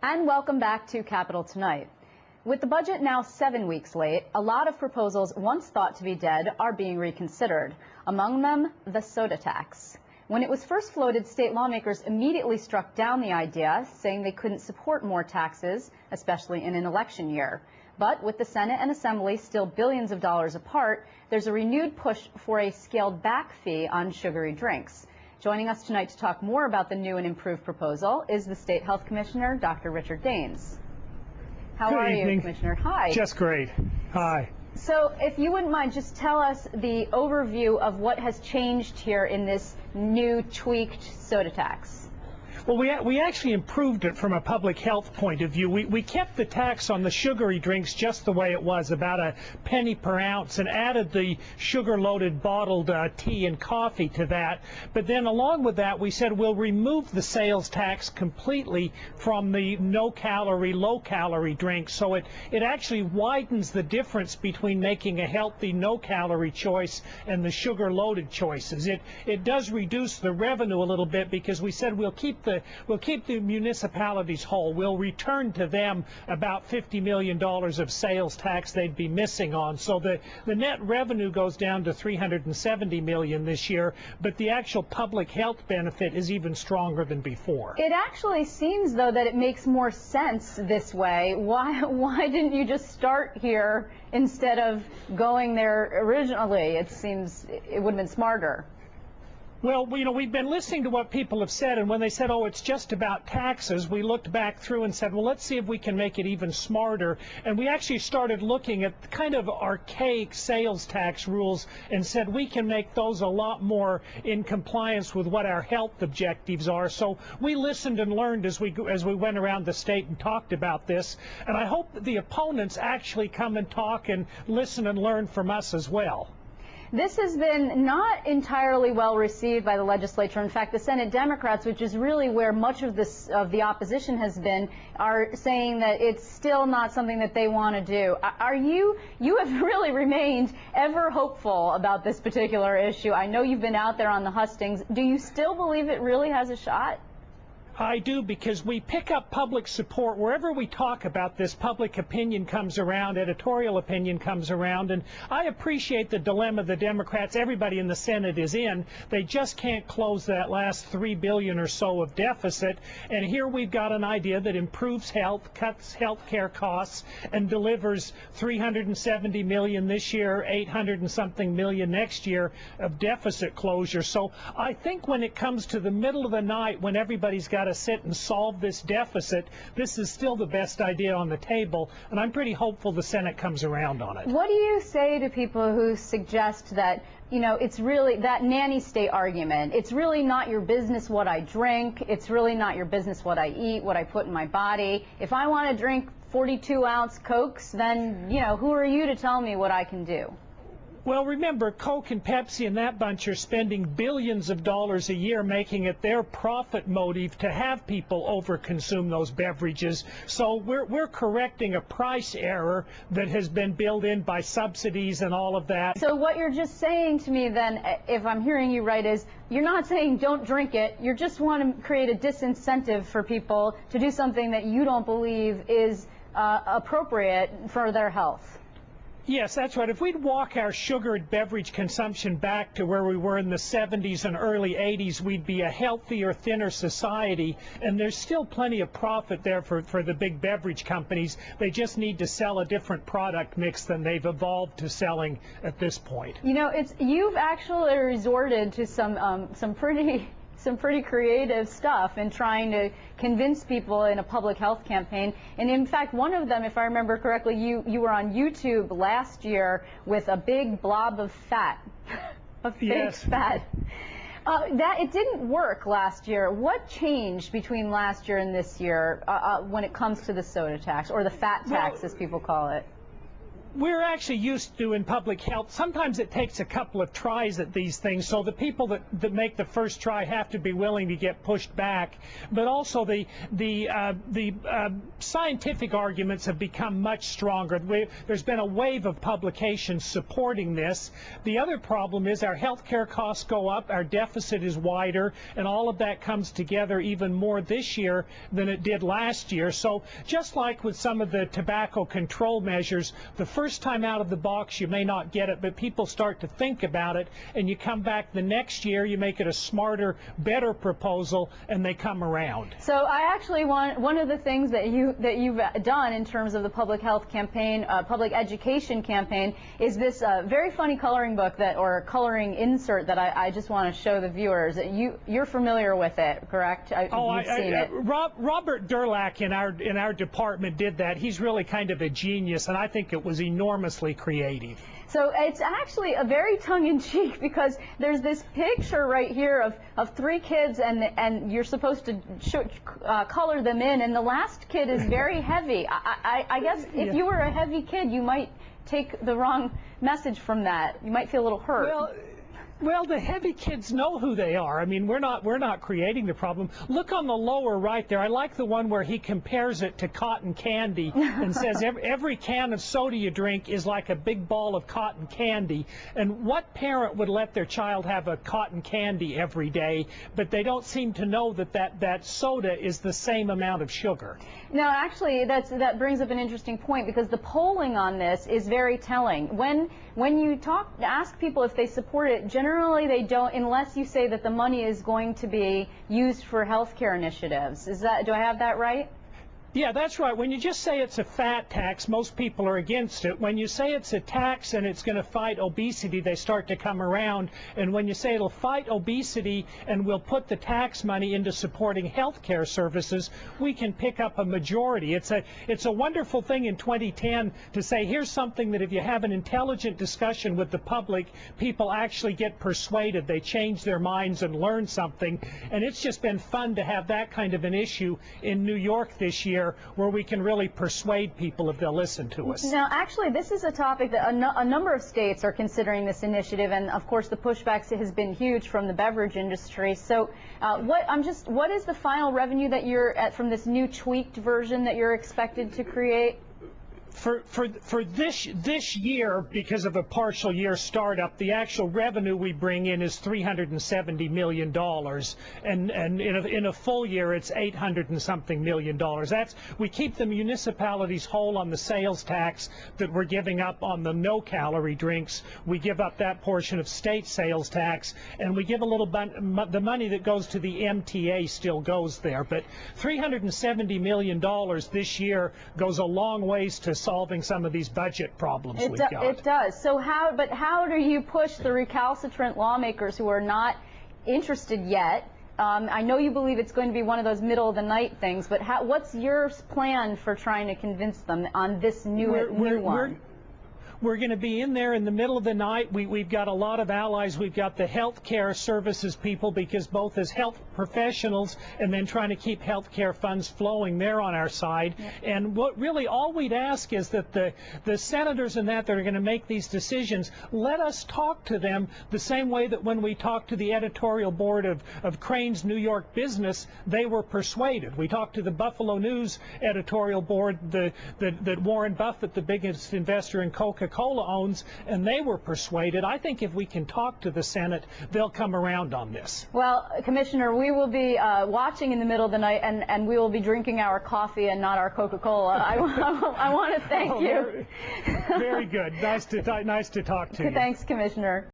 And welcome back to Capitol Tonight. With the budget now 7 weeks late, a lot of proposals once thought to be dead are being reconsidered. Among them, the soda tax. When it was first floated, state lawmakers immediately struck down the idea, saying they couldn't support more taxes, especially in an election year. But with the Senate and Assembly still billions of dollars apart, there's a renewed push for a scaled-back fee on sugary drinks. Joining us tonight to talk more about the new and improved proposal is the State Health Commissioner, Dr. Richard Daines. How are you, Commissioner? Hi. Just great. Hi. So if you wouldn't mind, just tell us the overview of what has changed here in this new tweaked soda tax. Well, we actually improved it from a public health point of view. We kept the tax on the sugary drinks just the way it was, about a penny per ounce, and added the sugar-loaded bottled tea and coffee to that. But then along with that, we said we'll remove the sales tax completely from the no-calorie, low-calorie drinks. So it actually widens the difference between making a healthy, no-calorie choice and the sugar-loaded choices. It does reduce the revenue a little bit, because we said we'll keep the municipalities whole. We'll return to them about $50 million of sales tax they'd be missing on. So the net revenue goes down to $370 million this year, but the actual public health benefit is even stronger than before. It actually seems, though, that it makes more sense this way. Why didn't you just start here instead of going there originally? It seems it would have been smarter. Well, we've been listening to what people have said, and when they said, oh, it's just about taxes, we looked back through and said, well, let's see if we can make it even smarter. And we actually started looking at kind of archaic sales tax rules and said we can make those a lot more in compliance with what our health objectives are. So we listened and learned as we went around the state and talked about this. And I hope that the opponents actually come and talk and listen and learn from us as well. This has been not entirely well received by the legislature. In fact, the Senate Democrats, which is really where much of the opposition has been, are saying that it's still not something that they want to do. You have really remained ever hopeful about this particular issue. I know you've been out there on the hustings. Do you still believe it really has a shot? I do, because we pick up public support. Wherever we talk about this, public opinion comes around, editorial opinion comes around, and I appreciate the dilemma the Democrats, everybody in the Senate is in. They just can't close that last $3 billion or so of deficit, and here we've got an idea that improves health, cuts health care costs, and delivers $370 million this year, 800 and something million next year of deficit closure. So I think when it comes to the middle of the night, when everybody's got to sit and solve this deficit, this is still the best idea on the table, and I'm pretty hopeful the Senate comes around on it. What do you say to people who suggest that, it's really that nanny state argument? It's really not your business what I drink. It's really not your business what I eat, what I put in my body. If I want to drink 42-ounce Cokes, then, who are you to tell me what I can do? Well, remember, Coke and Pepsi and that bunch are spending billions of dollars a year making it their profit motive to have people overconsume those beverages. So we're correcting a price error that has been built in by subsidies and all of that. So what you're just saying to me then, if I'm hearing you right, is you're not saying don't drink it. You just want to create a disincentive for people to do something that you don't believe is appropriate for their health. Yes, that's right. If we'd walk our sugared beverage consumption back to where we were in the 70s and early 80s, we'd be a healthier, thinner society, and there's still plenty of profit there for the big beverage companies. They just need to sell a different product mix than they've evolved to selling at this point. You've actually resorted to some pretty creative stuff in trying to convince people in a public health campaign. And in fact, one of them, if I remember correctly, you were on YouTube last year with a big blob of fat, of fake fat. That it didn't work last year. What changed between last year and this year when it comes to the soda tax, or the fat tax, as people call it? we're actually used to in public health. Sometimes it takes a couple of tries at these things, so the people that make the first try have to be willing to get pushed back. But also the scientific arguments have become much stronger. There's been a wave of publications supporting this. The other problem is our health care costs go up, our deficit is wider, and all of that comes together even more this year than it did last year. So just like with some of the tobacco control measures, the first time out of the box you may not get it, but people start to think about it, and you come back the next year, you make it a smarter, better proposal, and they come around. So I actually want, one of the things that you've done in terms of the public health campaign, public education campaign, is this very funny coloring book or coloring insert that I just want to show the viewers. You're familiar with it, correct? You've seen it. Robert Durlack in our department did that. He's really kind of a genius, and I think it was enormously creative. So it's actually a very tongue-in-cheek, because there's this picture right here of three kids, and you're supposed to color them in, and the last kid is very heavy. I guess if you were a heavy kid, you might take the wrong message from that. You might feel a little hurt. Well, the heavy kids know who they are. I mean, we're not creating the problem. Look on the lower right there. I like the one where he compares it to cotton candy and says every can of soda you drink is like a big ball of cotton candy. And what parent would let their child have a cotton candy every day? But they don't seem to know that soda is the same amount of sugar. Now, actually, that brings up an interesting point, because the polling on this is very telling. When you ask people if they support it, generally they don't, unless you say that the money is going to be used for health care initiatives. Do I have that right? Yeah, that's right. When you just say it's a fat tax, most people are against it. When you say it's a tax and it's going to fight obesity, they start to come around. And when you say it'll fight obesity and we'll put the tax money into supporting health care services, we can pick up a majority. It's a wonderful thing in 2010 to say, here's something that if you have an intelligent discussion with the public, people actually get persuaded. They change their minds and learn something. And it's just been fun to have that kind of an issue in New York this year, where we can really persuade people if they'll listen to us. Now, actually, this is a topic that a number of states are considering this initiative, and of course the pushbacks has been huge from the beverage industry. So what is the final revenue that you're at from this new tweaked version that you're expected to create? For this year, because of a partial year startup, the actual revenue we bring in is $370 million, and in a full year it's $800 and something million. We keep the municipalities whole on the sales tax that we're giving up on the no-calorie drinks. We give up that portion of state sales tax, and we give a little the money that goes to the MTA still goes there. But $370 million this year goes a long ways to solving some of these budget problems we've got. It does. So how do you push the recalcitrant lawmakers who are not interested yet? I know you believe it's going to be one of those middle of the night things, but what's your plan for trying to convince them on this new one? We're going to be in there in the middle of the night. We've got a lot of allies. We've got the health care services people, because both as health professionals and then trying to keep health care funds flowing, they're on our side. Yep. And what really all we'd ask is that the senators and that are going to make these decisions, let us talk to them the same way that when we talked to the editorial board of Crane's New York Business, they were persuaded. We talked to the Buffalo News editorial board that Warren Buffett, the biggest investor in Coca-Cola, owns, and they were persuaded. I think if we can talk to the Senate, they'll come around on this. Well, Commissioner, we will be watching in the middle of the night, and we will be drinking our coffee and not our Coca-Cola. I want to thank you. Very good. Nice to talk to you. Thanks, Commissioner.